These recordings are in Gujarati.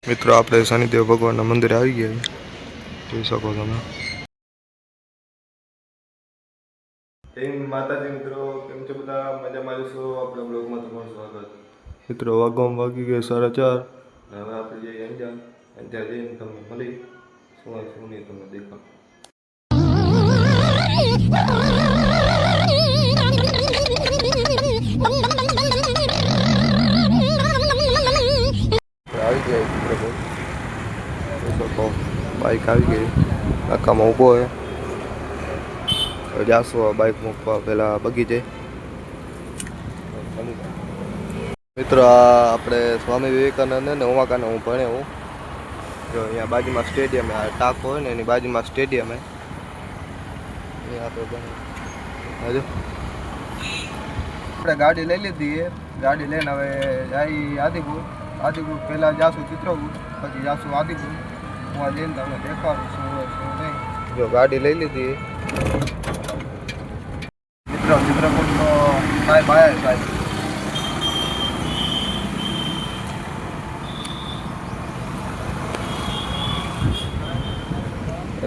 મિત્રો આપણે શનિદેવ ભગવાનના મંદિરે આવી ગયા જોઈ શકો તમે। જય માતાજી મિત્રો, કેમ છો બધા? મજામાં જશો? આપણા બ્લોગમાં તમારું સ્વાગત। મિત્રો વાગવામાં વાગી ગયા 4:30 ને હવે આપણે જઈએ અંજાર। અંજાર જઈને તમને મળી શું નહીં તમને દેખાડ। આવી ગયા મિત્રો જોઈ શકો બાઈક આવી ગઈ નાકામાં ઊભો હે। જાશું બાઈક મૂકવા પહેલાં બગીચે। મિત્રો આ આપણે સ્વામી વિવેકાનંદ ને ઉમાકાને હું ભણે હું જો અહીંયા બાજુમાં સ્ટેડિયમ આ ટાંકો હોય ને એની બાજુમાં સ્ટેડિયમ હે અહીંયા આપણે ભણે હજુ આપણે ગાડી લઈ લીધી છે। ગાડી લઈને હવે જાય આદિપુર પહેલાં જાશું ચિત્રકૂટ પછી જાશું આદિપુર। હું આ જઈને તમને દેખાડું શું હોય શું નહીં। જો ગાડી લઈ લીધી મિત્રો ચિત્રકૂટનો સાહેબ આવ્યા સાહેબ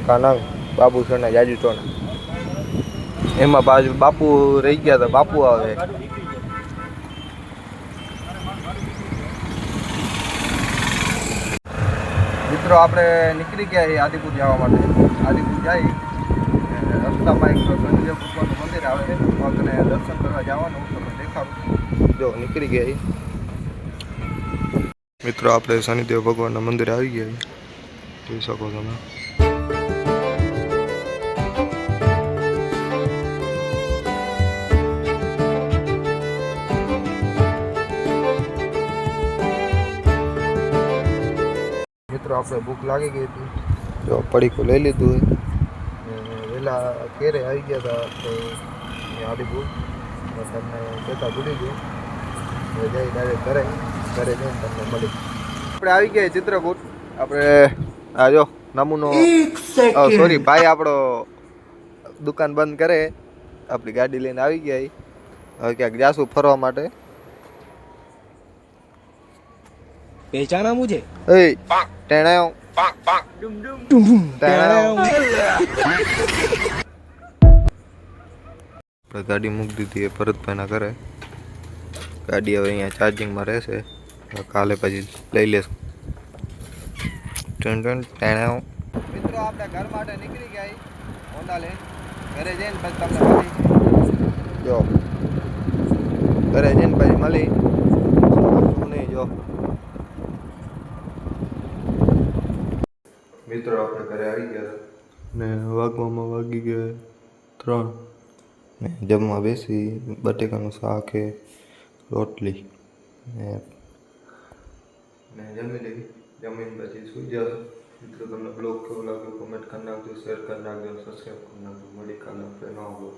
એકા નામ બાપુ છે ને જાજુ ચોણ એમાં બાજુ બાપુ રહી ગયા હતા બાપુ આવે। મિત્રો આપણે નીકળી ગયા છીએ આદિપુર જવા માટે। આદિપુર જઈ રસ્તામાં એક શનિદેવ ભગવાનનું મંદિર આવે છે અને દર્શન કરવા જવાનું તમને દેખાડું। જો નીકળી ગયા મિત્રો આપણે શનિદેવ ભગવાનના મંદિરે આવી ગયા જોઈ શકો તમે। મિત્રો આપણે ભૂખ લાગી ગઈ હતી જો પડીકું લઈ લીધું હોય વહેલા કેરે આવી ગયા હતા તો આદિપુર તમને કહેતા ભૂલી ગયું જઈ ડાયરેક્ટ ઘરે જઈને તમને મળી। આપણે આવી ગયા ચિત્રકૂટ આપણે આ જો નમૂનો સોરી ભાઈ આપણો દુકાન બંધ કરે આપણી ગાડી લઈને આવી ગયા હવે ક્યાંક જાશું ફરવા માટે। पहचाना मुझे? ए टेणायो આપણે ગાડી મૂકી દીધી એ ભરતભાઈના ઘરે। ગાડી હવે અહીંયા ચાર્જિંગમાં રહેશે કાલે પછી લઈ લેશું। મિત્રો આપણે ઘર માટે નીકળી ગયા હોન્ડા લઈને ઘરે જઈને પછી તમને મળી જો ઘરે જઈને પછી મળી શું નહીં જો મિત્રો આપણે ઘરે આવી ગયા ને વાગવામાં વાગી ગયા 3 ને જમવા બેસી બટેકાનું શાક છે રોટલી ને જમી લીધી। જમીને પછી સુઈ જશો। મિત્રો તમને બ્લોગ કેવો લાગ્યો કોમેન્ટ કરી નાખજો, શેર કરી નાખજો, સબસ્ક્રાઈબ કરી નાખજો। મળી કાલે આપણે નવા બ્લોગ।